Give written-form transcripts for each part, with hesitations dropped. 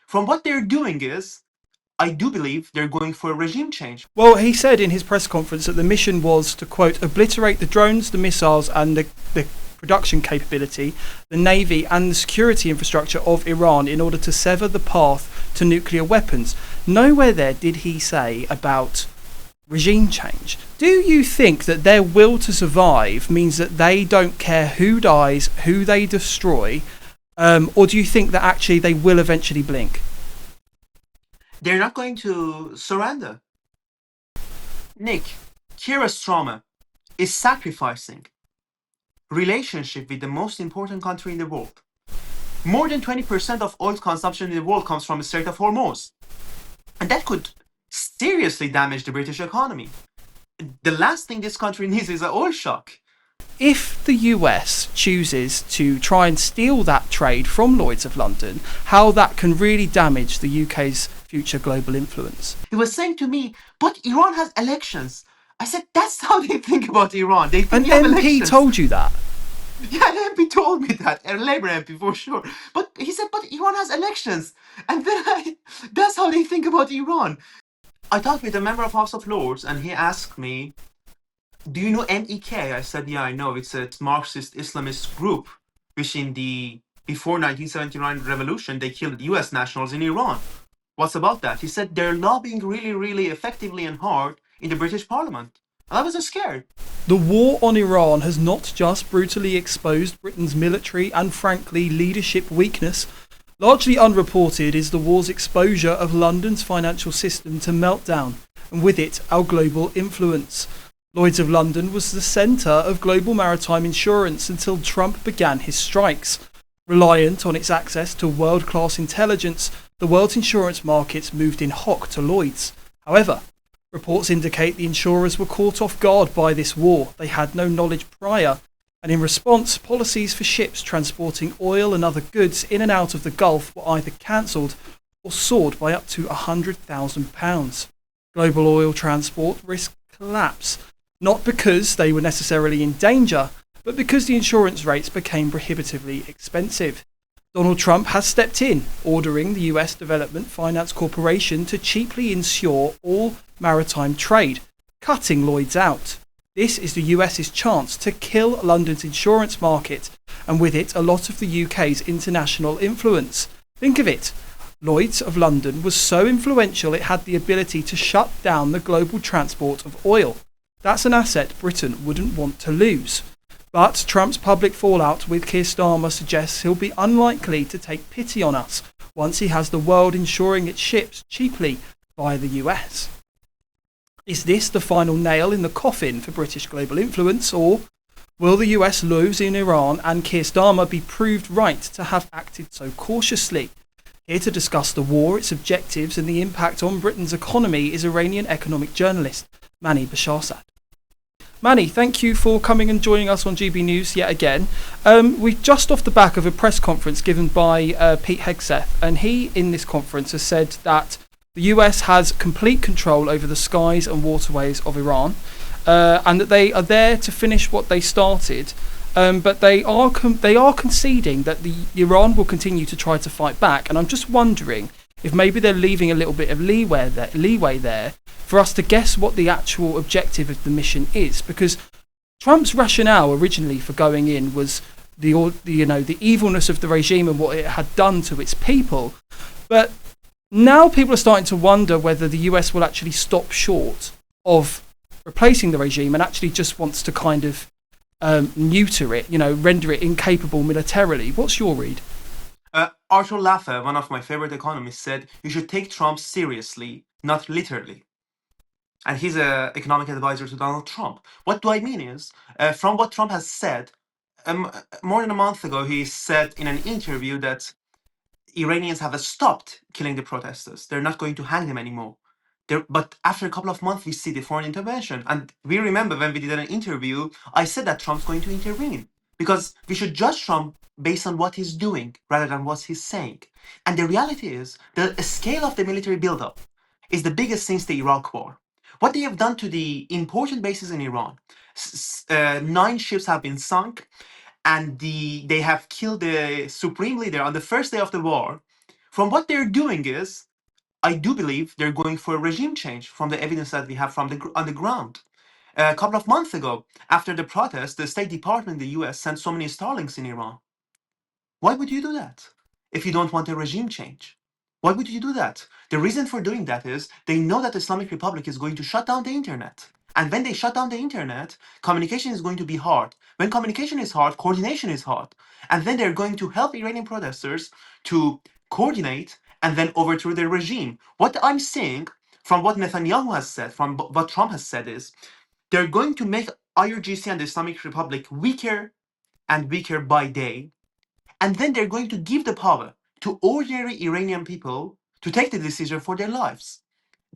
From what they're doing is, I do believe they're going for a regime change. Well, he said in his press conference that the mission was to, quote, obliterate the drones, the missiles, and the production capability, the navy, and the security infrastructure of Iran in order to sever the path to nuclear weapons. Nowhere there did he say about regime change. Do you think that their will to survive means that they don't care who dies, who they destroy, or do you think that actually they will eventually blink? They're not going to surrender. Nick, Kira Starmer is sacrificing relationship with the most important country in the world. More than 20% of oil consumption in the world comes from the Strait of Hormuz. And that could seriously damage the British economy. The last thing this country needs is an oil shock. If the US chooses to try and steal that trade from Lloyd's of London, how that can really damage the UK's future global influence. He was saying to me, but Iran has elections. I said, that's how they think about Iran. They think An we have MP elections. told you that? Yeah, an MP told me that, a Labour MP for sure. But he said, but Iran has elections. And then that's how they think about Iran. I talked with a member of House of Lords and he asked me, do you know MEK? I said, yeah, I know. It's a Marxist Islamist group, which before 1979 revolution, they killed US nationals in Iran. What's about that? He said they're lobbying really, really effectively and hard in the British Parliament. And I was scared. The war on Iran has not just brutally exposed Britain's military and, frankly, leadership weakness. Largely unreported is the war's exposure of London's financial system to meltdown, and with it, our global influence. Lloyd's of London was the centre of global maritime insurance until Trump began his strikes. Reliant on its access to world-class intelligence, the world's insurance markets moved in hock to Lloyd's. However, reports indicate the insurers were caught off guard by this war. They had no knowledge prior, and in response, policies for ships transporting oil and other goods in and out of the Gulf were either cancelled or soared by up to £100,000. Global oil transport risked collapse, not because they were necessarily in danger, but because the insurance rates became prohibitively expensive. Donald Trump has stepped in, ordering the US Development Finance Corporation to cheaply insure all maritime trade, cutting Lloyd's out. This is the US's chance to kill London's insurance market, and with it a lot of the UK's international influence. Think of it. Lloyd's of London was so influential it had the ability to shut down the global transport of oil. That's an asset Britain wouldn't want to lose. But Trump's public fallout with Keir Starmer suggests he'll be unlikely to take pity on us once he has the world insuring its ships cheaply via the US. Is this the final nail in the coffin for British global influence, or will the US lose in Iran and Keir Starmer be proved right to have acted so cautiously? Here to discuss the war, its objectives and the impact on Britain's economy is Iranian economic journalist Mani Basharzad. Mani, thank you for coming and joining us on GB News yet again. We're just off the back of a press conference given by Pete Hegseth, and he, in this conference, has said that the US has complete control over the skies and waterways of Iran, and that they are there to finish what they started, but they are conceding that Iran will continue to try to fight back. And I'm just wondering if maybe they're leaving a little bit of leeway there for us to guess what the actual objective of the mission is, because Trump's rationale originally for going in was the evilness of the regime and what it had done to its people. But now people are starting to wonder whether the US will actually stop short of replacing the regime and actually just wants to kind of neuter it, render it incapable militarily. What's your read? Arthur Laffer, one of my favorite economists, said you should take Trump seriously, not literally. And he's an economic advisor to Donald Trump. What do I mean is, from what Trump has said, more than a month ago, he said in an interview that Iranians have stopped killing the protesters. They're not going to hang them anymore. But after a couple of months, we see the foreign intervention. And we remember when we did an interview, I said that Trump's going to intervene. Because we should judge Trump based on what he's doing rather than what he's saying. And the reality is, the scale of the military buildup is the biggest since the Iraq War. What they have done to the important bases in Iran, 9 ships have been sunk, and they have killed the supreme leader on the first day of the war. From what they're doing is, I do believe they're going for a regime change from the evidence that we have from on the ground. A couple of months ago, after the protest, the State Department in the US sent so many Starlinks in Iran. Why would you do that if you don't want a regime change? Why would you do that? The reason for doing that is they know that the Islamic Republic is going to shut down the internet. And when they shut down the internet, communication is going to be hard. When communication is hard, coordination is hard. And then they're going to help Iranian protesters to coordinate and then overthrow their regime. What I'm seeing from what Netanyahu has said, from what Trump has said is they're going to make IRGC and the Islamic Republic weaker and weaker by day. And then they're going to give the power to ordinary Iranian people to take the decision for their lives.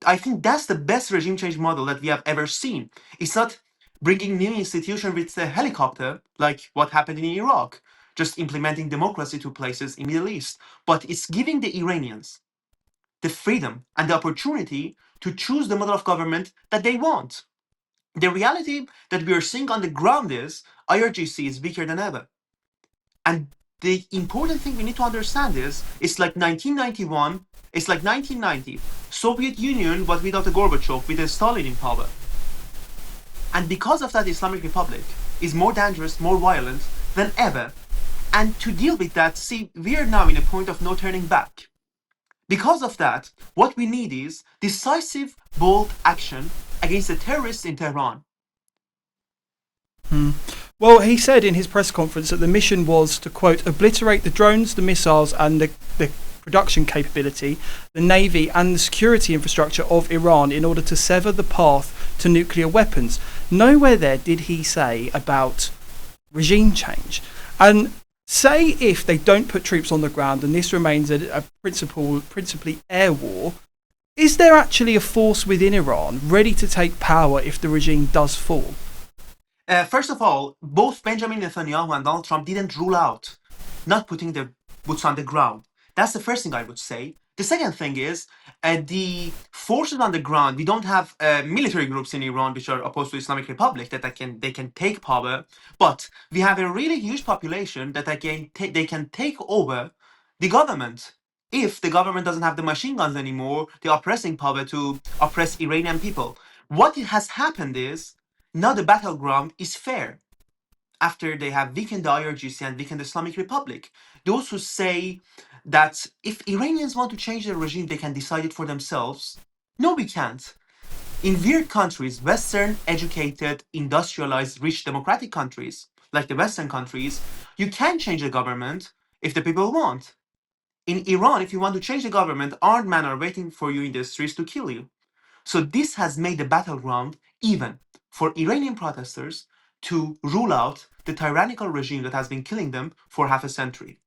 I think that's the best regime change model that we have ever seen. It's not bringing new institution with a helicopter like what happened in Iraq, just implementing democracy to places in Middle East, but it's giving the Iranians the freedom and the opportunity to choose the model of government that they want. The reality that we are seeing on the ground is IRGC is weaker than ever. And the important thing we need to understand is it's like 1991, it's like 1990. Soviet Union was without a Gorbachev, with a Stalin in power. And because of that, the Islamic Republic is more dangerous, more violent than ever. And to deal with that, see, we are now in a point of no turning back. Because of that, what we need is decisive, bold action against the terrorists in Tehran. Well, he said in his press conference that the mission was to, quote, obliterate the drones, the missiles and the production capability, the navy and the security infrastructure of Iran in order to sever the path to nuclear weapons. Nowhere there did he say about regime change. And say if they don't put troops on the ground and this remains a principally air war, is there actually a force within Iran ready to take power if the regime does fall? First of all, both Benjamin Netanyahu and Donald Trump didn't rule out not putting their boots on the ground. That's the first thing I would say. The second thing is the forces on the ground. We don't have military groups in Iran which are opposed to Islamic Republic that they can take power, but we have a really huge population that they can take over the government if the government doesn't have the machine guns anymore, the oppressing power to oppress Iranian people. What has happened is now the battleground is fair after they have weakened the IRGC and weakened the Islamic Republic. Those who say that if Iranians want to change their regime, they can decide it for themselves. No, we can't. In weird countries, Western, educated, industrialized, rich, democratic countries, like the Western countries, you can change the government if the people want. In Iran, if you want to change the government, armed men are waiting for you in the streets to kill you. So this has made the battleground even for Iranian protesters to rule out the tyrannical regime that has been killing them for half a century.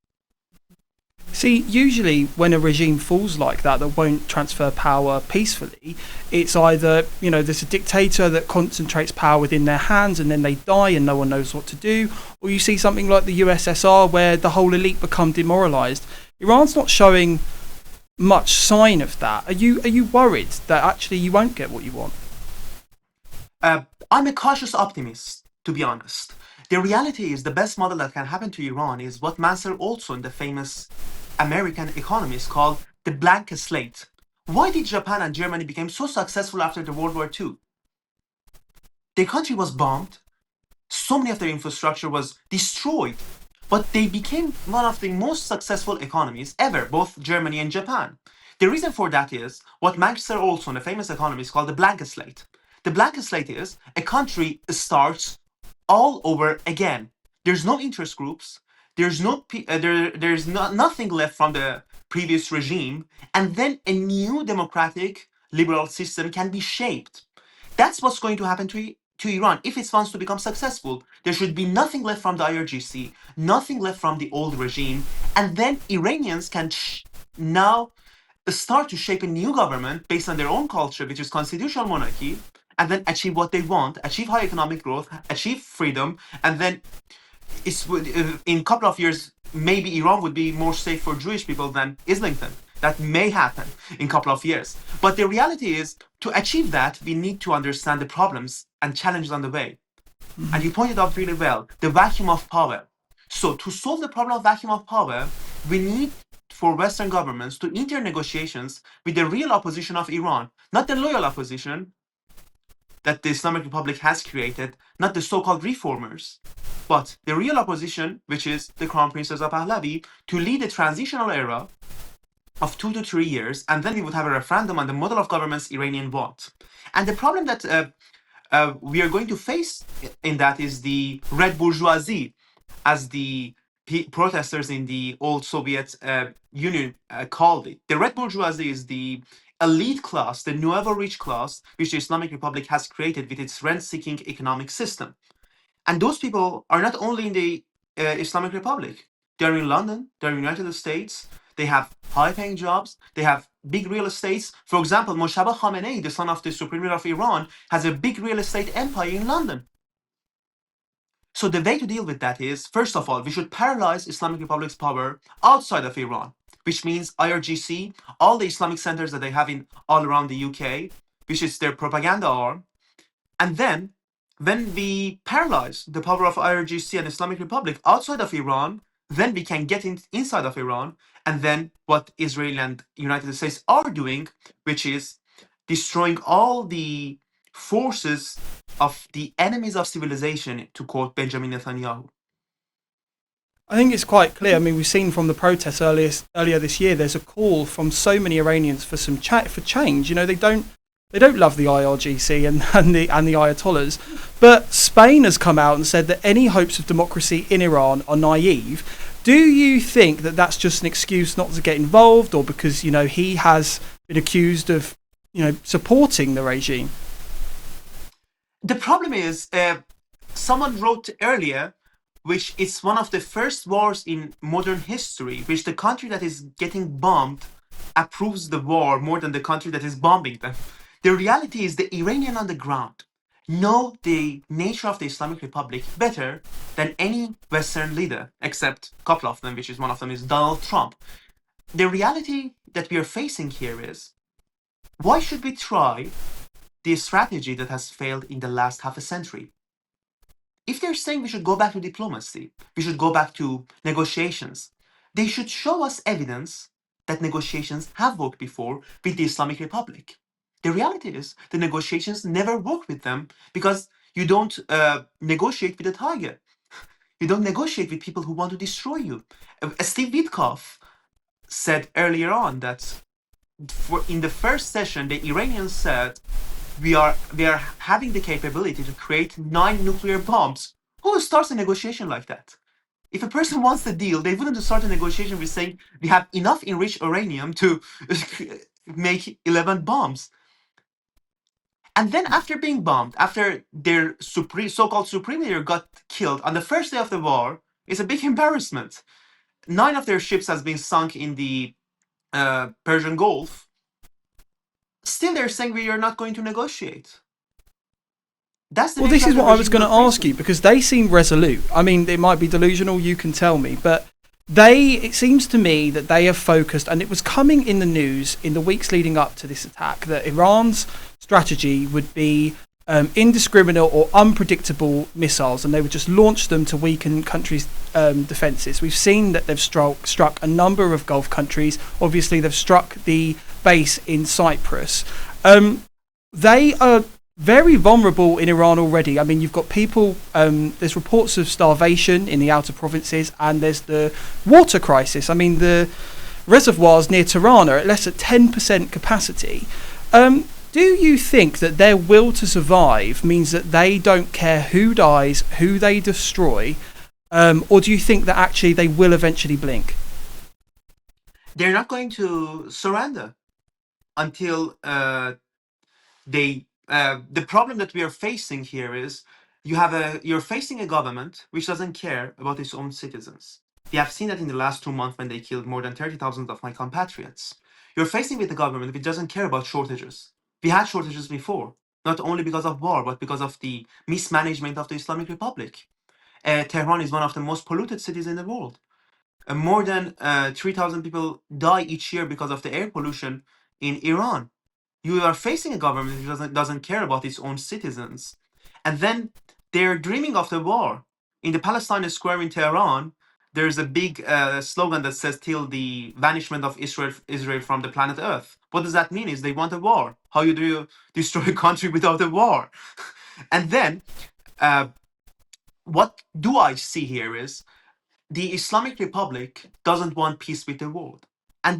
See, usually when a regime falls like that won't transfer power peacefully, it's either, there's a dictator that concentrates power within their hands and then they die and no one knows what to do, or you see something like the USSR where the whole elite become demoralised. Iran's not showing much sign of that. Are you worried that actually you won't get what you want? I'm a cautious optimist, to be honest. The reality is the best model that can happen to Iran is what Mansur Olson, the famous American economist, called the blank slate. Why did Japan and Germany become so successful after the World War II? Their country was bombed. So many of their infrastructure was destroyed. But they became one of the most successful economies ever, both Germany and Japan. The reason for that is what Mansur Olson, a famous economist, called the blank slate. The blank slate is a country starts all over again. There's no interest groups. There's nothing left from the previous regime, and then a new democratic liberal system can be shaped. That's what's going to happen to Iran if it wants to become successful. There should be nothing left from the IRGC, nothing left from the old regime, and then Iranians can now start to shape a new government based on their own culture, which is constitutional monarchy, and then achieve what they want, achieve high economic growth, achieve freedom, and then in a couple of years, maybe Iran would be more safe for Jewish people than Islington. That may happen in a couple of years. But the reality is, to achieve that, we need to understand the problems and challenges on the way. Mm-hmm. And you pointed out really well, the vacuum of power. So to solve the problem of vacuum of power, we need for Western governments to enter negotiations with the real opposition of Iran, not the loyal opposition that the Islamic Republic has created, not the so-called reformers, but the real opposition, which is the Crown Prince Reza Pahlavi, to lead a transitional era of 2 to 3 years, and then we would have a referendum on the model of governments Iranians want. And the problem that we are going to face in that is the red bourgeoisie, as the protesters in the old Soviet Union called it. The red bourgeoisie is the elite class, the nouveau rich class, which the Islamic Republic has created with its rent-seeking economic system. And those people are not only in the Islamic Republic. They're in London, they're in the United States, they have high-paying jobs, they have big real estates. For example, Moshtaba Khamenei, the son of the Supreme Leader of Iran, has a big real estate empire in London. So the way to deal with that is, first of all, we should paralyze Islamic Republic's power outside of Iran, which means IRGC, all the Islamic centers that they have in all around the UK, which is their propaganda arm. And then, when we paralyze the power of IRGC and Islamic Republic outside of Iran, then we can get inside of Iran, and then what Israel and United States are doing, which is destroying all the forces of the enemies of civilization, to quote Benjamin Netanyahu. I think it's quite clear. I mean, we've seen from the protests earlier this year, there's a call from so many Iranians for some for change. You know, they don't love the IRGC and the Ayatollahs, but Spain has come out and said that any hopes of democracy in Iran are naive. Do you think that that's just an excuse not to get involved, or because, you know, he has been accused of, you know, supporting the regime? The problem is, someone wrote earlier, which is one of the first wars in modern history, which the country that is getting bombed approves the war more than the country that is bombing them. The reality is the Iranian on the ground know the nature of the Islamic Republic better than any Western leader, except a couple of them, which is one of them is Donald Trump. The reality that we are facing here is, why should we try the strategy that has failed in the last half a century? If they're saying we should go back to diplomacy, we should go back to negotiations, they should show us evidence that negotiations have worked before with the Islamic Republic. The reality is the negotiations never work with them because you don't negotiate with a tiger. You don't negotiate with people who want to destroy you. Steve Witkoff said earlier on that in the first session, the Iranians said, we are having the capability to create 9 nuclear bombs. Who starts a negotiation like that? If a person wants the deal, they wouldn't start a negotiation with saying we have enough enriched uranium to make 11 bombs. And then after being bombed, after their so-called supreme leader got killed on the first day of the war, it's a big embarrassment. 9 of their ships has been sunk in the Persian Gulf. Still, they're saying we are not going to negotiate. That's the Well, this is what I was going to ask you, because they seem resolute. I mean, it might be delusional, you can tell me, but it seems to me that they have focused, and it was coming in the news in the weeks leading up to this attack, that Iran's strategy would be indiscriminate or unpredictable missiles, and they would just launch them to weaken countries' defences. We've seen that they've struck a number of Gulf countries. Obviously, they've struck the base in Cyprus. They are very vulnerable in Iran already. I mean, you've got people, there's reports of starvation in the outer provinces, and there's the water crisis. I mean, the reservoirs near Tehran are at less than 10% capacity. Do you think that their will to survive means that they don't care who dies, who they destroy, or do you think that actually they will eventually blink? They're not going to surrender until the problem that we are facing here is you're facing a government which doesn't care about its own citizens. We have seen that in the last 2 months when they killed more than 30,000 of my compatriots. You're facing with a government which doesn't care about shortages. We had shortages before, not only because of war, but because of the mismanagement of the Islamic Republic. Tehran is one of the most polluted cities in the world. More than 3,000 people die each year because of the air pollution in Iran. You are facing a government which doesn't care about its own citizens. And then they're dreaming of the war. In the Palestine Square in Tehran, there's a big slogan that says till the vanishment of Israel from the planet Earth. What does that mean? Is they want a war. How do you destroy a country without a war? And then uh, what do I see here is the Islamic Republic doesn't want peace with the world. And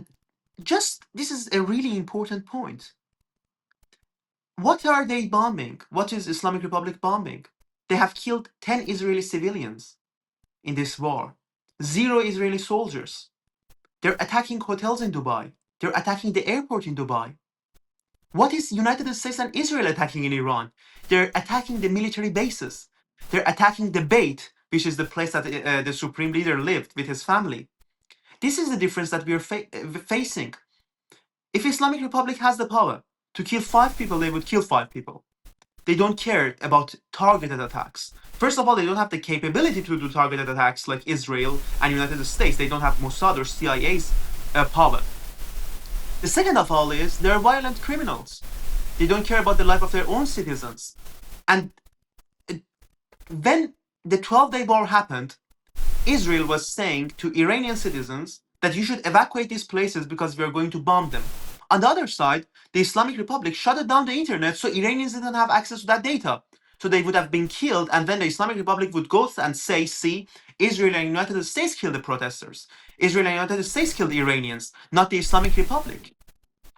just this is a really important point. What are they bombing? What is Islamic Republic bombing? They have killed 10 Israeli civilians in this war. 0 Israeli soldiers. They're attacking hotels in Dubai. They're attacking the airport in Dubai. What is United States and Israel attacking in Iran? They're attacking the military bases. They're attacking the Beit, which is the place that the supreme leader lived with his family. This is the difference that we are facing. If Islamic Republic has the power to kill 5 people, they would kill 5 people. They don't care about targeted attacks. First of all, they don't have the capability to do targeted attacks like Israel and United States. They don't have Mossad or CIA's power. The second of all is they're violent criminals. They don't care about the life of their own citizens. And when the 12-day war happened, Israel was saying to Iranian citizens that you should evacuate these places because we are going to bomb them. On the other side, the Islamic Republic shut down the internet so Iranians didn't have access to that data. So they would have been killed, and then the Islamic Republic would go and say, see, Israel and United States killed the protesters. Israel and United States killed the Iranians, not the Islamic Republic.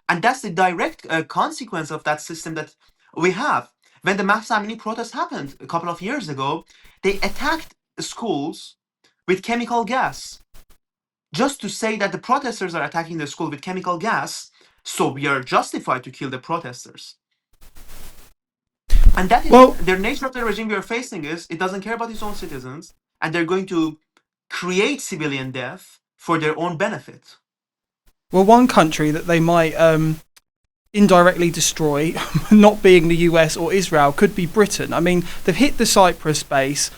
And that's the direct consequence of that system that we have. When the Mahsa Amini protest happened a couple of years ago, they attacked schools with chemical gas. Just to say that the protesters are attacking the school with chemical gas, so we are justified to kill the protesters. And that is the nature of the regime we are facing is it doesn't care about its own citizens, and they're going to create civilian death for their own benefit. Well, one country that they might indirectly destroy, not being the US or Israel, could be Britain. I mean, they've hit the Cyprus base,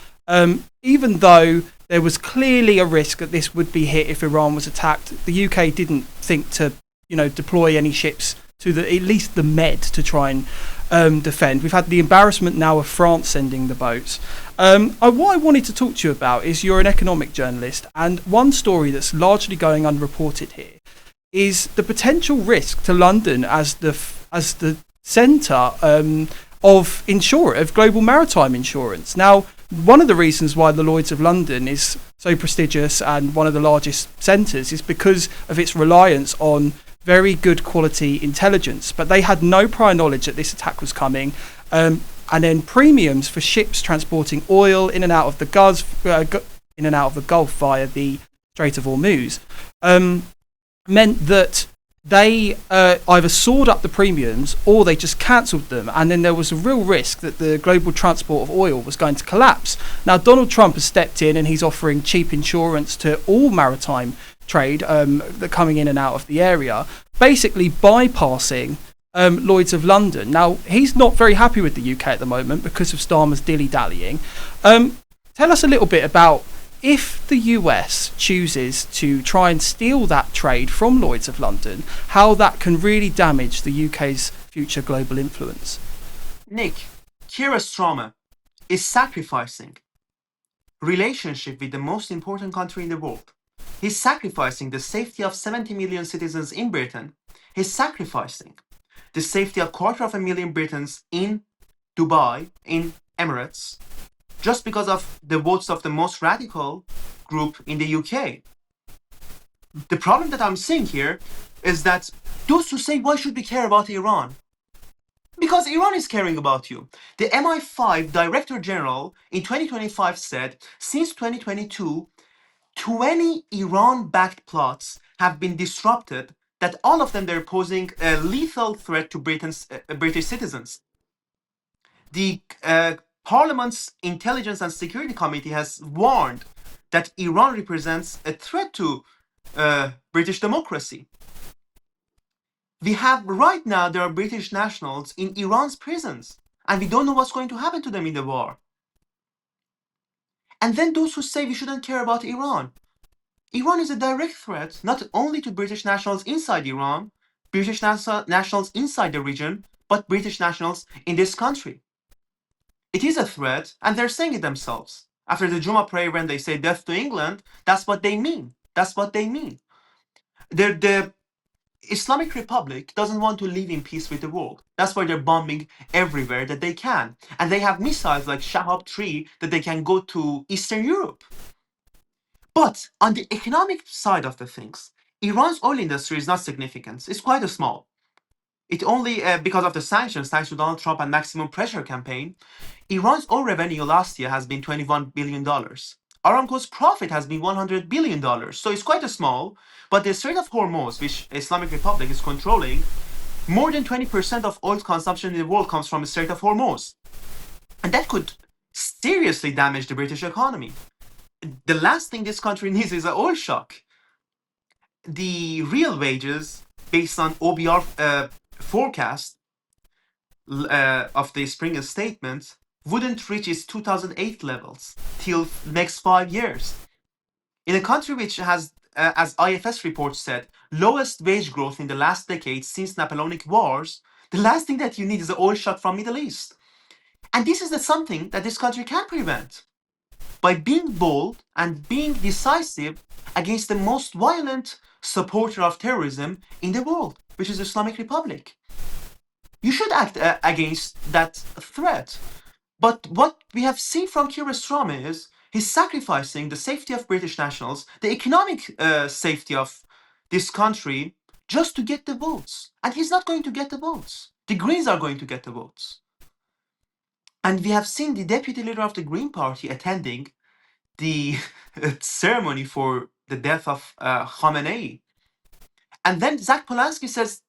even though there was clearly a risk that this would be hit if Iran was attacked. The UK didn't think to, deploy any ships to at least the Med to try and defend. We've had the embarrassment now of France sending the boats. What I wanted to talk to you about is you're an economic journalist, and one story that's largely going unreported here is the potential risk to London as the centre of global maritime insurance. Now, one of the reasons why the Lloyd's of London is so prestigious and one of the largest centres is because of its reliance on very good quality intelligence. But they had no prior knowledge that this attack was coming. And then premiums for ships transporting oil in and out of the Gulf via the Strait of Hormuz meant that they either soared up the premiums or they just cancelled them, and then there was a real risk that the global transport of oil was going to collapse. Now, Donald Trump has stepped in and he's offering cheap insurance to all maritime trade that coming in and out of the area, basically bypassing Lloyd's of London. Now, he's not very happy with the UK at the moment because of Starmer's dilly-dallying. Tell us a little bit about if the US chooses to try and steal that trade from Lloyd's of London, how that can really damage the UK's future global influence. Nick, Keir Starmer is sacrificing relationship with the most important country in the world. He's sacrificing the safety of 70 million citizens in Britain. He's sacrificing the safety of 250,000 Britons in Dubai, in Emirates, just because of the votes of the most radical group in the UK. The problem that I'm seeing here is that those who say, why should we care about Iran? Because Iran is caring about you. The MI5 Director General in 2025 said, since 2022, 20 Iran-backed plots have been disrupted, that all of them they're posing a lethal threat to British citizens. The Parliament's Intelligence and Security Committee has warned that Iran represents a threat to British democracy. We have right now, there are British nationals in Iran's prisons, and we don't know what's going to happen to them in the war. And then those who say we shouldn't care about Iran. Iran is a direct threat, not only to British nationals inside Iran, British nationals inside the region, but British nationals in this country. It is a threat, and they're saying it themselves. After the Juma prayer, when they say death to England, that's what they mean. That's what they mean. The Islamic Republic doesn't want to live in peace with the world. That's why they're bombing everywhere that they can. And they have missiles like Shahab 3 that they can go to Eastern Europe. But on the economic side of the things, Iran's oil industry is not significant. It's quite a small. It only, because of the sanctions, thanks to Donald Trump and maximum pressure campaign, Iran's oil revenue last year has been $21 billion. Aramco's profit has been $100 billion. So it's quite a small, but the Strait of Hormuz, which Islamic Republic is controlling, more than 20% of oil consumption in the world comes from the Strait of Hormuz. And that could seriously damage the British economy. The last thing this country needs is an oil shock. The real wages, based on OBR forecast of the spring statement, wouldn't reach its 2008 levels till next 5 years. In a country which has, as IFS report said, lowest wage growth in the last decade since Napoleonic Wars, the last thing that you need is an oil shock from Middle East. And this is something that this country can prevent by being bold and being decisive against the most violent supporter of terrorism in the world, which is Islamic Republic. You should act against that threat. But what we have seen from Keir Starmer is he's sacrificing the safety of British nationals, the economic safety of this country, just to get the votes. And he's not going to get the votes. The Greens are going to get the votes. And we have seen the deputy leader of the Green Party attending the ceremony for the death of Khamenei. And then Zach Polanski says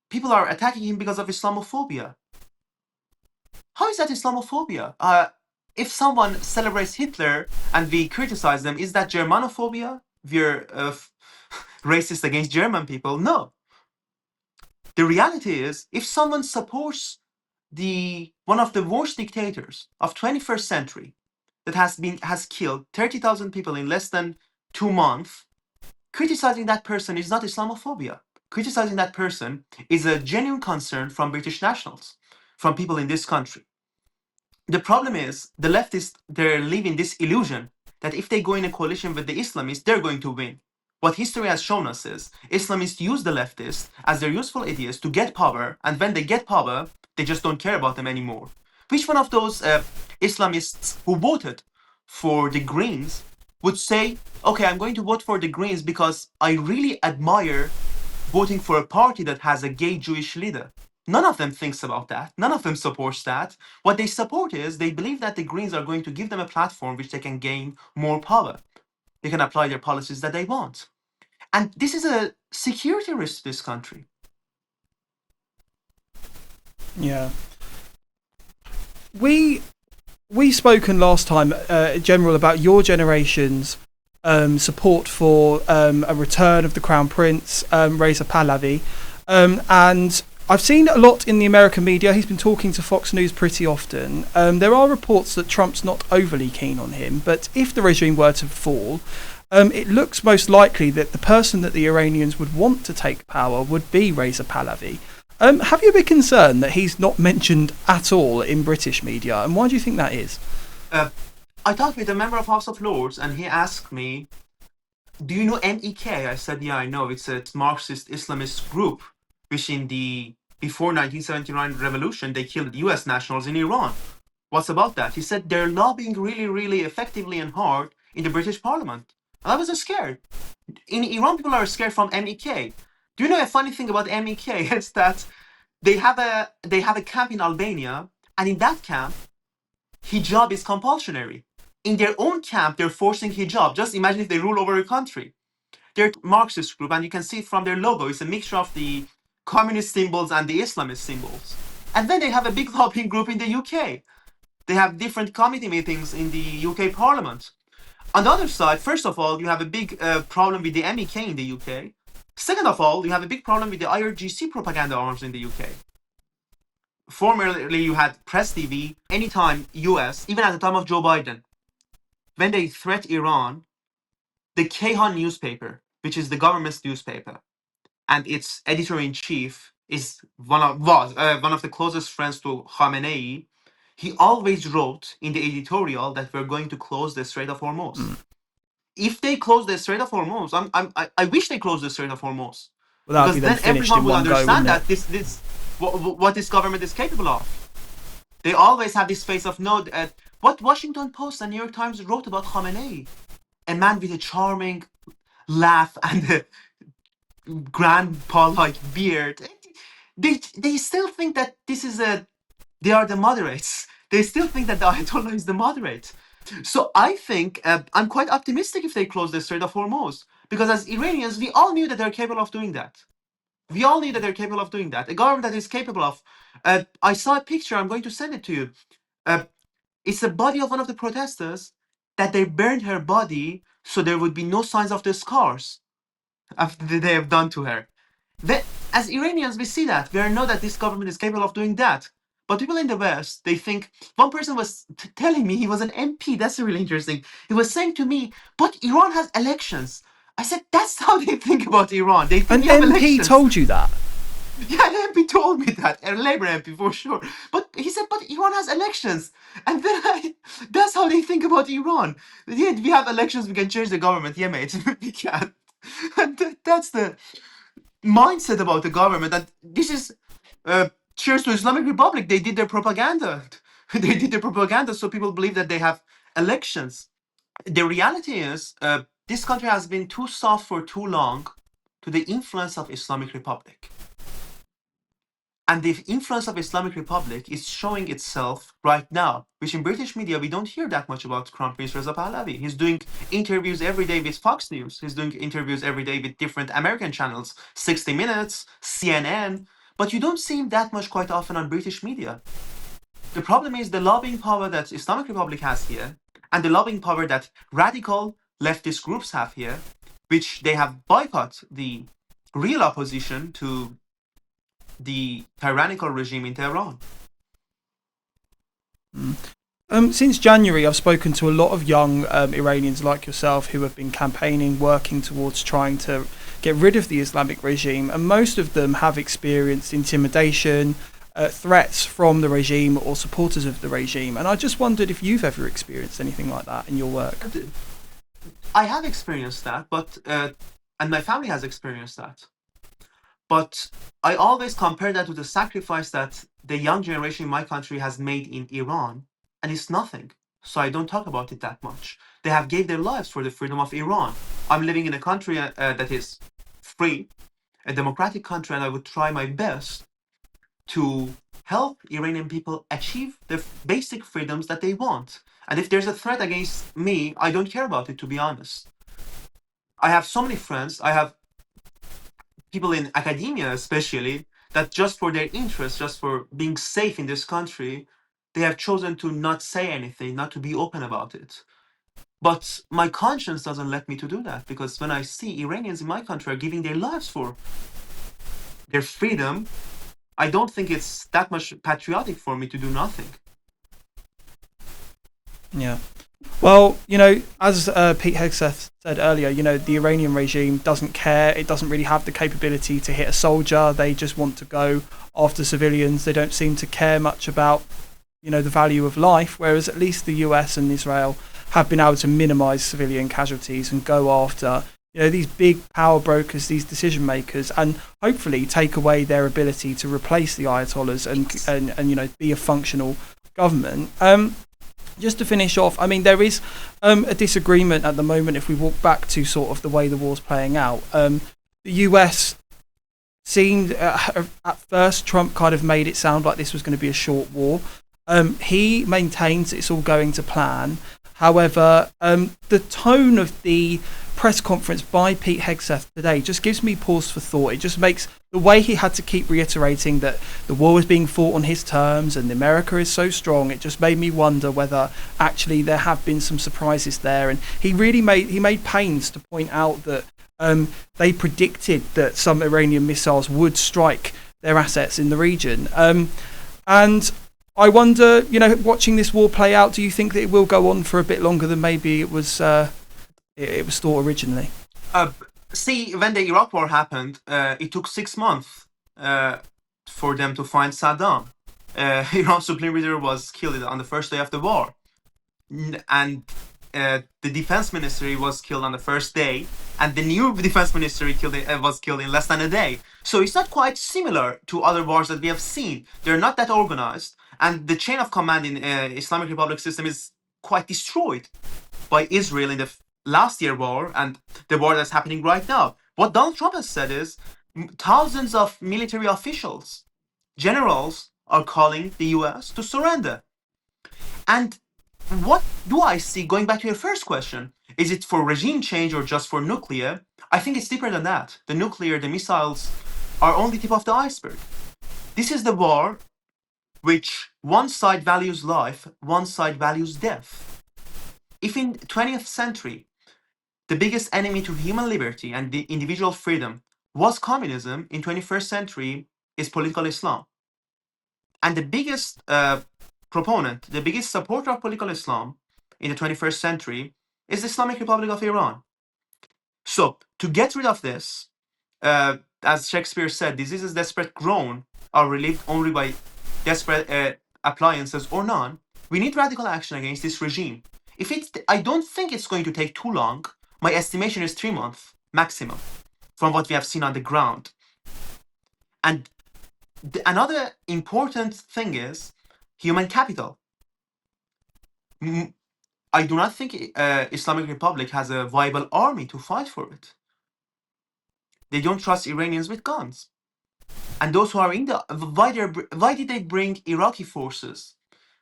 people are attacking him because of Islamophobia. How is that Islamophobia? If someone celebrates Hitler and we criticize them, is that Germanophobia? We're racist against German people? No. The reality is, if someone supports one of the worst dictators of 21st century that has killed 30,000 people in less than 2 months, criticizing that person is not Islamophobia. Criticizing that person is a genuine concern from British nationals, from people in this country. The problem is the leftists, they're living this illusion that if they go in a coalition with the Islamists, they're going to win. What history has shown us is Islamists use the leftists as their useful idiots to get power, and when they get power, they just don't care about them anymore. Which one of those Islamists who voted for the Greens would say, okay, I'm going to vote for the Greens because I really admire voting for a party that has a gay Jewish leader? None of them thinks about that. None of them supports that. What they support is they believe that the Greens are going to give them a platform which they can gain more power. They can apply their policies that they want. And this is a security risk to this country. Yeah. We spoken last time, General, about your generation's support for a return of the Crown Prince, Reza Pahlavi. And I've seen a lot in the American media. He's been talking to Fox News pretty often. There are reports that Trump's not overly keen on him, but if the regime were to fall, it looks most likely that the person that the Iranians would want to take power would be Reza Pahlavi. Have you been concerned that he's not mentioned at all in British media, and why do you think that is? I talked with a member of House of Lords, and he asked me, do you know MEK? I said, yeah, I know. It's a Marxist Islamist group, which before 1979 revolution, they killed US nationals in Iran. What's about that? He said they're lobbying really, really effectively and hard in the British Parliament. And I was scared. In Iran, people are scared from MEK. Do you know a funny thing about MEK? It's that they have a camp in Albania, and in that camp, hijab is compulsory. In their own camp, they're forcing hijab. Just imagine if they rule over a country. They're a Marxist group, and you can see it from their logo. It's a mixture of the communist symbols and the Islamist symbols. And then they have a big lobbying group in the UK. They have different committee meetings in the UK Parliament. On the other side, first of all, you have a big problem with the MEK in the UK. Second of all, you have a big problem with the IRGC propaganda arms in the UK. Formerly, you had Press TV, anytime US, even at the time of Joe Biden, when they threat Iran, the Kayhan newspaper, which is the government's newspaper, and its editor-in-chief is one of the closest friends to Khamenei, he always wrote in the editorial that we're going to close the Strait of Hormuz. If they close the Strait of Hormuz, I wish they closed the Strait of Hormuz, Well, that'd be because then then finished everyone in will one go, wouldn't understand it? that what this government is capable of. They always have this face of no. What Washington Post and New York Times wrote about Khamenei, a man with a charming laugh and a grandpa-like beard. They still think that they are the moderates. They still think that the Ayatollah is the moderate. So I think I'm quite optimistic if they close the Strait of Hormuz, because as Iranians, we all knew that they're capable of doing that. We all knew that they're capable of doing that. A government that is capable of. I saw a picture. I'm going to send it to you. It's the body of one of the protesters that they burned her body so there would be no signs of the scars after they have done to her. As Iranians, we see that. We know that this government is capable of doing that. But people in the West, they think. One person was telling me, he was an MP. That's really interesting. He was saying to me, but Iran has elections. I said, that's how they think about Iran. They think An we have MP elections. told you that? Yeah, an MP told me that, a Labour MP for sure. But he said, but Iran has elections. And then that's how they think about Iran. Yeah, we have elections, we can change the government. Yeah, mate, we can. And that's the mindset about the government. And this is, cheers to Islamic Republic. They did their propaganda. They did their propaganda so people believe that they have elections. The reality is, this country has been too soft for too long to the influence of Islamic Republic. And the influence of Islamic Republic is showing itself right now, which in British media, we don't hear that much about Crown Prince Reza Pahlavi. He's doing interviews every day with Fox News. He's doing interviews every day with different American channels, 60 Minutes, CNN, but you don't see him that much quite often on British media. The problem is the lobbying power that Islamic Republic has here, and the lobbying power that radical leftist groups have here, which they have boycotted the real opposition to the tyrannical regime in Tehran. Since January, I've spoken to a lot of young Iranians like yourself who have been campaigning, working towards trying to get rid of the Islamic regime, and most of them have experienced intimidation, threats from the regime or supporters of the regime. And I just wondered if you've ever experienced anything like that in your work. I have experienced that, but and my family has experienced that. But I always compare that to the sacrifice that the young generation in my country has made in Iran, and it's nothing. So I don't talk about it that much. They have gave their lives for the freedom of Iran. I'm living in a country that is free, a democratic country, and I would try my best to help Iranian people achieve the basic freedoms that they want. And if there's a threat against me, I don't care about it, to be honest. I have so many friends. I have people in academia especially, that just for their interest, just for being safe in this country, they have chosen to not say anything, not to be open about it. But my conscience doesn't let me to do that, because when I see Iranians in my country are giving their lives for their freedom, I don't think it's that much patriotic for me to do nothing. Yeah. Well, as Pete Hegseth said earlier, the Iranian regime doesn't care. It doesn't really have the capability to hit a soldier. They just want to go after civilians. They don't seem to care much about, the value of life, whereas at least the US and Israel have been able to minimize civilian casualties and go after, these big power brokers, these decision makers, and hopefully take away their ability to replace the Ayatollahs and be a functional government. Just to finish off, I mean, there is a disagreement at the moment if we walk back to sort of the way the war's playing out. The US seemed, at first, Trump kind of made it sound like this was going to be a short war. He maintains it's all going to plan. However, the tone of the press conference by Pete Hegseth today just gives me pause for thought. It just makes the way he had to keep reiterating that the war is being fought on his terms and America is so strong. It just made me wonder whether actually there have been some surprises there. And he made pains to point out that they predicted that some Iranian missiles would strike their assets in the region. And I wonder, watching this war play out, do you think that it will go on for a bit longer than maybe it was thought originally? See, when the Iraq war happened, it took 6 months for them to find Saddam. Iran's supreme leader was killed on the first day of the war, and the defense ministry was killed on the first day, and the new defense ministry was killed in less than a day. So it's not quite similar to other wars that we have seen. They're not that organized, and the chain of command in Islamic Republic system is quite destroyed by Israel in the last year war and the war that's happening right now. What Donald Trump has said is thousands of military officials, generals, are calling the US to surrender. And what do I see? Going back to your first question, is it for regime change or just for nuclear? I think it's deeper than that. The nuclear, the missiles are only tip of the iceberg. This is the war which one side values life, one side values death. If in 20th century the biggest enemy to human liberty and the individual freedom was communism, in 21st century is political Islam. And the biggest proponent, the biggest supporter of political Islam in the 21st century is the Islamic Republic of Iran. So to get rid of this, as Shakespeare said, diseases desperate grown are relieved only by desperate appliances or none. We need radical action against this regime. I don't think it's going to take too long. My estimation is 3 months maximum from what we have seen on the ground. And another important thing is human capital. I do not think Islamic Republic has a viable army to fight for it. They don't trust Iranians with guns. And those who are in the... Why did they bring Iraqi forces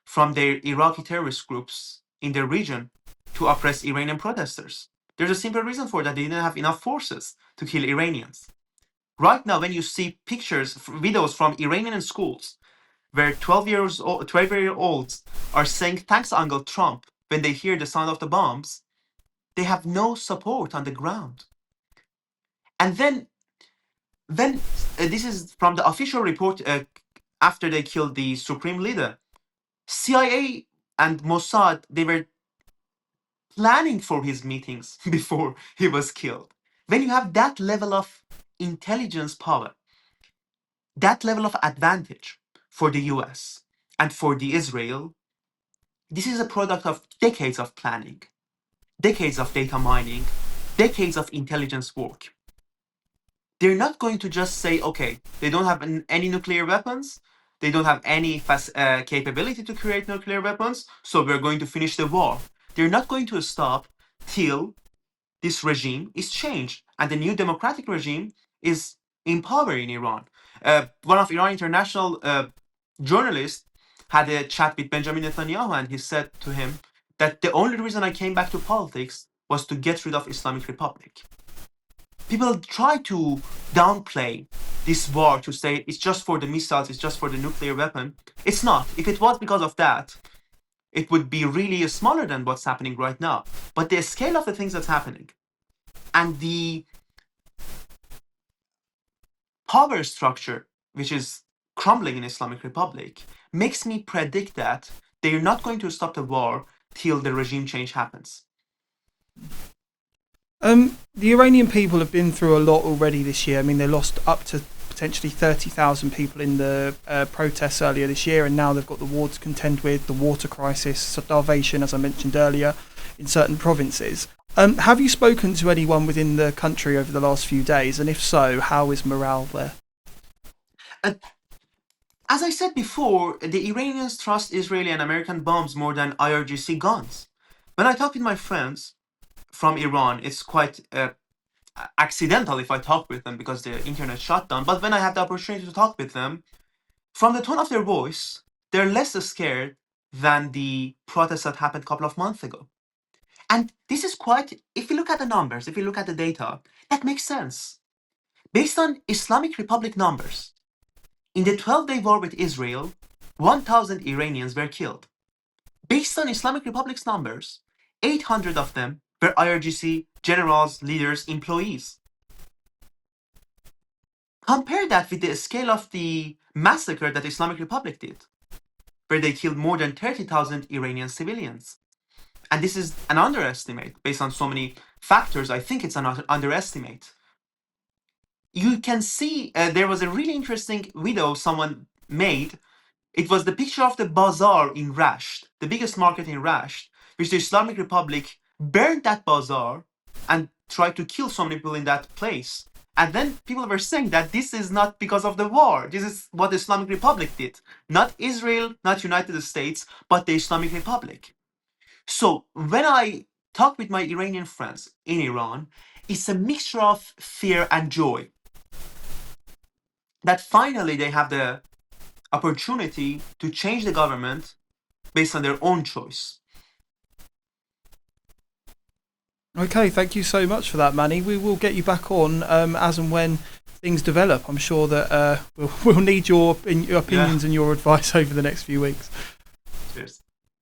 from their Iraqi terrorist groups in their region to oppress Iranian protesters? There's a simple reason for that. They didn't have enough forces to kill Iranians. Right now, when you see pictures, videos from Iranian schools, where 12-year-olds are saying, "Thanks, Uncle Trump," when they hear the sound of the bombs, they have no support on the ground. And then this is from the official report after they killed the supreme leader. CIA and Mossad, they were planning for his meetings before he was killed. When you have that level of intelligence power, that level of advantage for the US and for the Israel, this is a product of decades of planning, decades of data mining, decades of intelligence work. They're not going to just say, okay, they don't have any nuclear weapons, they don't have any capability to create nuclear weapons, so we're going to finish the war. They're not going to stop till this regime is changed and the new democratic regime is in power in Iran. One of Iran International journalists had a chat with Benjamin Netanyahu, and he said to him that the only reason I came back to politics was to get rid of Islamic Republic. People try to downplay this war to say it's just for the missiles, it's just for the nuclear weapon. It's not. If it was because of that, it would be really smaller than what's happening right now. But the scale of the things that's happening and the power structure which is crumbling in Islamic Republic makes me predict that they're not going to stop the war till the regime change happens. The Iranian people have been through a lot already this year. I mean, they lost up to potentially 30,000 people in the protests earlier this year, and now they've got the war to contend with, the water crisis, starvation, as I mentioned earlier, in certain provinces. Have you spoken to anyone within the country over the last few days? And if so, how is morale there? As I said before, the Iranians trust Israeli and American bombs more than IRGC guns. When I talk with my friends from Iran, it's quite accidental if I talk with them because the internet shut down. But when I have the opportunity to talk with them, from the tone of their voice, they're less scared than the protests that happened a couple of months ago. And this is quite, if you look at the numbers, if you look at the data, that makes sense. Based on Islamic Republic numbers, in the 12-day war with Israel, 1,000 Iranians were killed. Based on Islamic Republic's numbers, 800 of them were IRGC generals, leaders, employees. Compare that with the scale of the massacre that Islamic Republic did, where they killed more than 30,000 Iranian civilians. And this is an underestimate. Based on so many factors, I think it's an underestimate. You can see there was a really interesting video someone made It was the picture of the bazaar in Rasht, the biggest market in Rasht, which the Islamic Republic burned that bazaar and tried to kill so many people in that place. And then people were saying that this is not because of the war. This is what the Islamic Republic did. Not Israel, not United States, but the Islamic Republic. So when I talk with my Iranian friends in Iran, it's a mixture of fear and joy. That finally they have the opportunity to change the government based on their own choice. Okay, thank you so much for that, Mani. We will get you back on as and when things develop. I'm sure that we'll need your opinions and your advice over the next few weeks. Cheers.